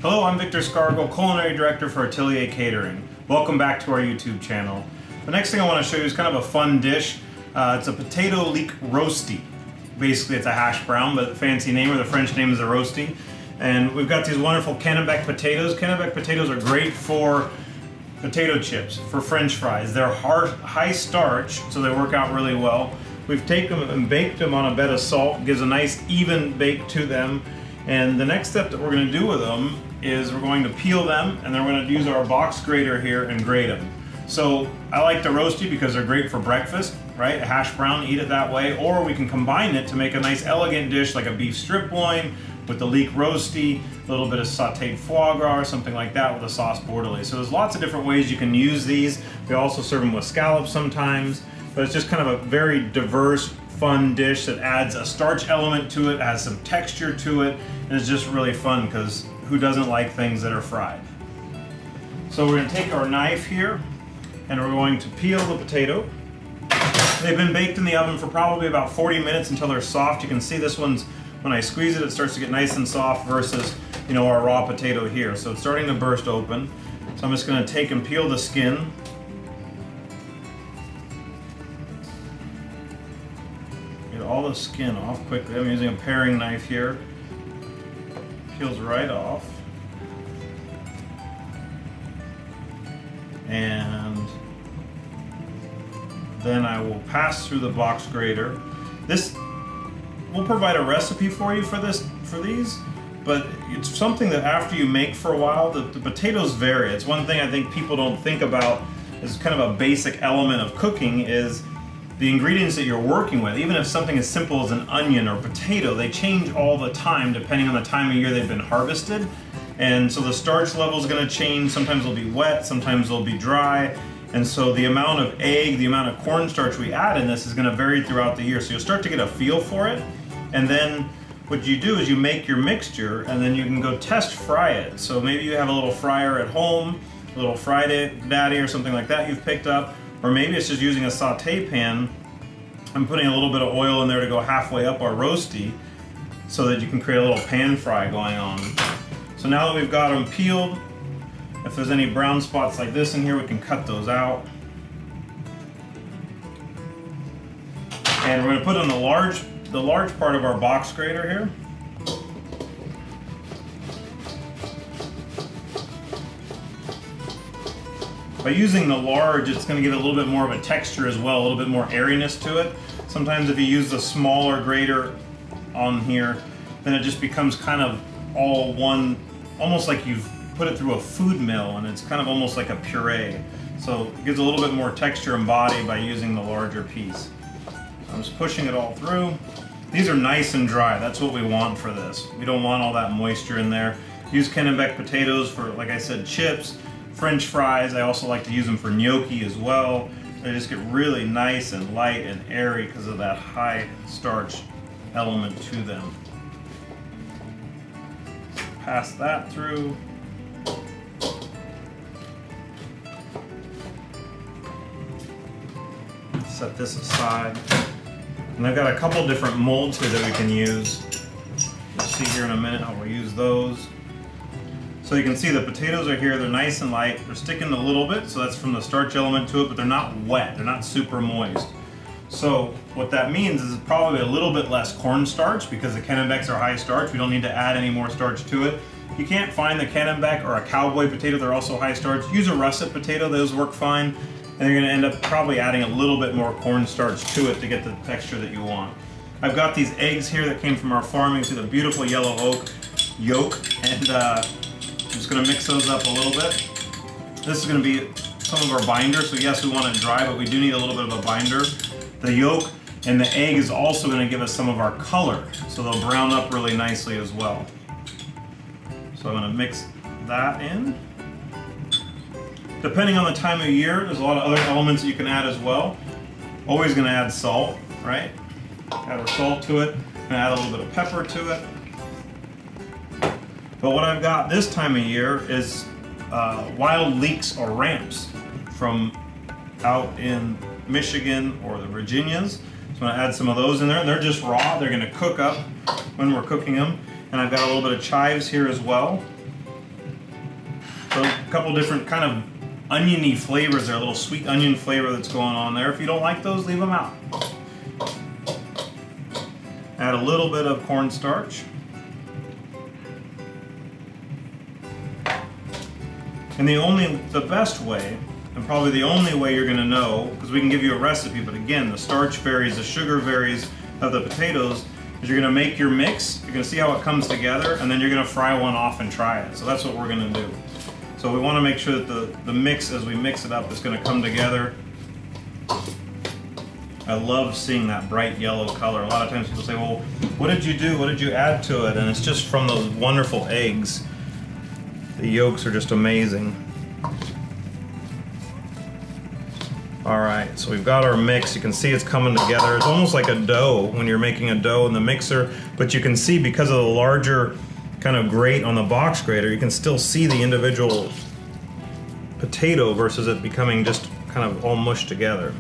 Hello, I'm Victor Scargle, Culinary Director for Atelier Catering. Welcome back to our YouTube channel. The next thing I want to show you is kind of a fun dish. It's a potato leek rosti. Basically it's a hash brown, but the fancy name or the French name is a rosti. And we've got these wonderful Cannebec potatoes. Cannebec potatoes are great for potato chips, for French fries. They're high starch, so they work out really well. We've taken them and baked them on a bed of salt, gives a nice even bake to them. And the next step that we're going to do with them is we're going to peel them, and then we're going to use our box grater here and grate them. So I like the roasty because they're great for breakfast, right? A hash brown, eat it that way, or we can combine it to make a nice elegant dish like a beef strip loin with the leek rosti, a little bit of sauteed foie gras or something like that with a sauce bordelaise. So there's lots of different ways you can use these. We also serve them with scallops sometimes, but it's just kind of a very diverse, fun dish that adds a starch element to it, has some texture to it, and it's just really fun because who doesn't like things that are fried? So we're going to take our knife here and we're going to peel the potato. They've been baked in the oven for probably about 40 minutes until they're soft. You can see this one's, when I squeeze it, it starts to get nice and soft versus, our raw potato here. So it's starting to burst open. So I'm just going to take and peel the skin. Get all the skin off quickly. I'm using a paring knife here. Peels right off. And then I will pass through the box grater. This will provide a recipe for you for these, but it's something that after you make for a while, the potatoes vary. It's one thing I think people don't think about as kind of a basic element of cooking is the ingredients that you're working with. Even if something as simple as an onion or potato, they change all the time depending on the time of year they've been harvested. And so the starch level is going to change. Sometimes they'll be wet, sometimes they'll be dry. And so the amount of egg, the amount of cornstarch we add in this is going to vary throughout the year. So you'll start to get a feel for it. And then what you do is you make your mixture and then you can go test fry it. So maybe you have a little fryer at home, a little Daddy or something like that you've picked up. Or maybe it's just using a saute pan. I'm putting a little bit of oil in there to go halfway up our rosti so that you can create a little pan fry going on. So now that we've got them peeled, if there's any brown spots like this in here, we can cut those out. And we're going to put on the large part of our box grater here. By using the large, it's going to give it a little bit more of a texture as well, a little bit more airiness to it. Sometimes if you use the smaller grater on here, then it just becomes kind of all one, almost like you've put it through a food mill and it's kind of almost like a puree. So it gives a little bit more texture and body by using the larger piece. I'm just pushing it all through. These are nice and dry. That's what we want for this. We don't want all that moisture in there. Use Cannebec potatoes for, like I said, chips. French fries, I also like to use them for gnocchi as well. They just get really nice and light and airy because of that high starch element to them. Pass that through. Set this aside. And I've got a couple different molds here that we can use. You'll see here in a minute how we'll use those. So you can see the potatoes are here, they're nice and light, they're sticking a little bit, so that's from the starch element to it, but they're not wet, they're not super moist. So what that means is it's probably a little bit less cornstarch because the Cannebecs are high starch, we don't need to add any more starch to it. You can't find the Cannebec or a cowboy potato, they're also high starch. Use a russet potato, those work fine, and you're gonna end up probably adding a little bit more cornstarch to it to get the texture that you want. I've got these eggs here that came from our farm. You can see the beautiful yellow yolk, and I'm just going to mix those up a little bit. This is going to be some of our binder, so yes, we want it dry, but we do need a little bit of a binder. The yolk and the egg is also going to give us some of our color, so they'll brown up really nicely as well. So I'm going to mix that in. Depending on the time of year, there's a lot of other elements that you can add as well. Always going to add salt, right? Add our salt to it, and add a little bit of pepper to it. But what I've got this time of year is wild leeks or ramps from out in Michigan or the Virginias. So I'm going to add some of those in there. They're just raw. They're going to cook up when we're cooking them. And I've got a little bit of chives here as well. So a couple different kind of oniony flavors there, a little sweet onion flavor that's going on there. If you don't like those, leave them out. Add a little bit of cornstarch. And the best way, and probably the only way you're gonna know, because we can give you a recipe, but again, the starch varies, the sugar varies of the potatoes, is you're gonna make your mix, you're gonna see how it comes together, and then you're gonna fry one off and try it. So that's what we're gonna do. So we wanna make sure that the mix, as we mix it up, is gonna come together. I love seeing that bright yellow color. A lot of times people say, well, what did you do? What did you add to it? And it's just from those wonderful eggs. The yolks are just amazing. All right, so we've got our mix. You can see it's coming together. It's almost like a dough when you're making a dough in the mixer, but you can see because of the larger kind of grate on the box grater, you can still see the individual potato versus it becoming just kind of all mushed together.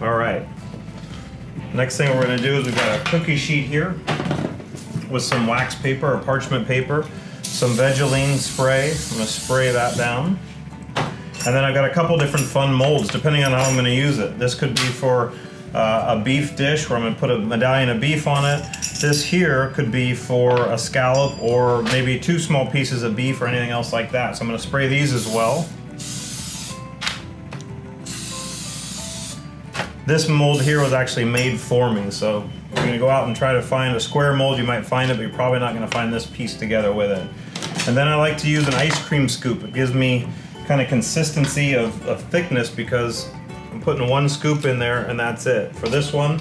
All right, next thing we're gonna do is we've got a cookie sheet here with some wax paper or parchment paper, some Vegeline spray. I'm gonna spray that down. And then I've got a couple different fun molds depending on how I'm gonna use it. This could be for a beef dish where I'm gonna put a medallion of beef on it. This here could be for a scallop or maybe 2 small pieces of beef or anything else like that. So I'm gonna spray these as well. This mold here was actually made for me, so if you're gonna go out and try to find a square mold, you might find it, but you're probably not gonna find this piece together with it. And then I like to use an ice cream scoop. It gives me kind of consistency of thickness because I'm putting 1 scoop in there and that's it. For this one,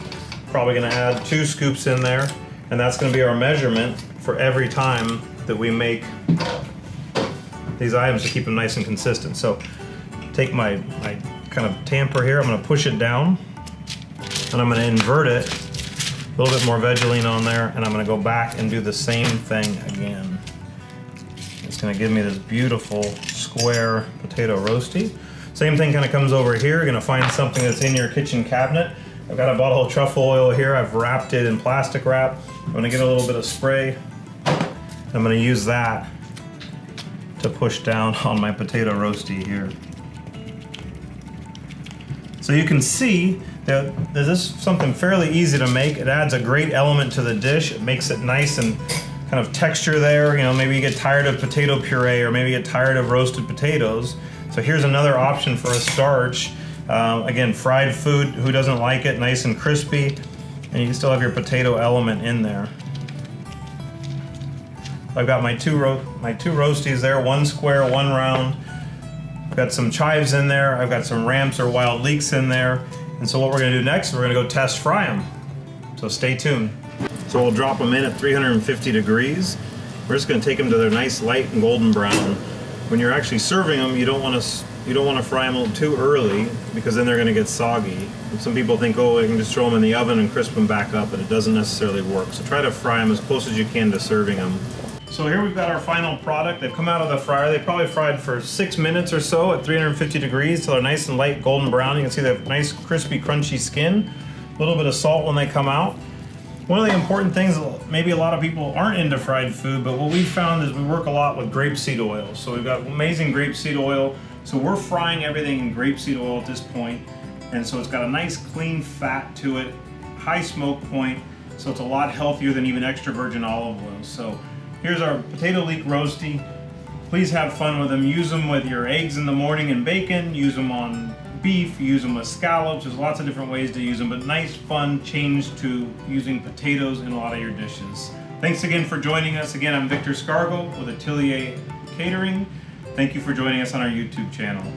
probably gonna add 2 scoops in there, and that's gonna be our measurement for every time that we make these items to keep them nice and consistent. So take my kind of tamper here, I'm gonna push it down, and I'm gonna invert it, a little bit more Vegeline on there, and I'm gonna go back and do the same thing again. It's gonna give me this beautiful square potato roasty. Same thing kind of comes over here. You're gonna find something that's in your kitchen cabinet. I've got a bottle of truffle oil here. I've wrapped it in plastic wrap. I'm gonna get a little bit of spray. I'm gonna use that to push down on my potato roasty here. So you can see that this is something fairly easy to make. It adds a great element to the dish. It makes it nice and kind of texture there. You know, maybe you get tired of potato puree or maybe you get tired of roasted potatoes. So here's another option for a starch. Again, fried food, who doesn't like it? Nice and crispy, and you can still have your potato element in there. I've got my two roasties there, 1 square, 1 round. I've got some chives in there. I've got some ramps or wild leeks in there. And so what we're gonna do next, we're gonna go test fry them. So stay tuned. So we'll drop them in at 350 degrees. We're just gonna take them to their nice light and golden brown. When you're actually serving them, you don't want to fry them too early because then they're gonna get soggy. And some people think, oh, I can just throw them in the oven and crisp them back up, but it doesn't necessarily work. So try to fry them as close as you can to serving them. So here we've got our final product. They've come out of the fryer. They probably fried for 6 minutes or so at 350 degrees till they're nice and light golden brown. You can see they have nice crispy crunchy skin. A little bit of salt when they come out. One of the important things, maybe a lot of people aren't into fried food, but what we've found is we work a lot with grapeseed oil. So we've got amazing grapeseed oil. So we're frying everything in grapeseed oil at this point. And so it's got a nice clean fat to it, high smoke point. So it's a lot healthier than even extra virgin olive oil. So here's our potato leek roasty. Please have fun with them. Use them with your eggs in the morning and bacon. Use them on beef. Use them with scallops. There's lots of different ways to use them, but nice, fun change to using potatoes in a lot of your dishes. Thanks again for joining us. Again, I'm Victor Scargle with Atelier Catering. Thank you for joining us on our YouTube channel.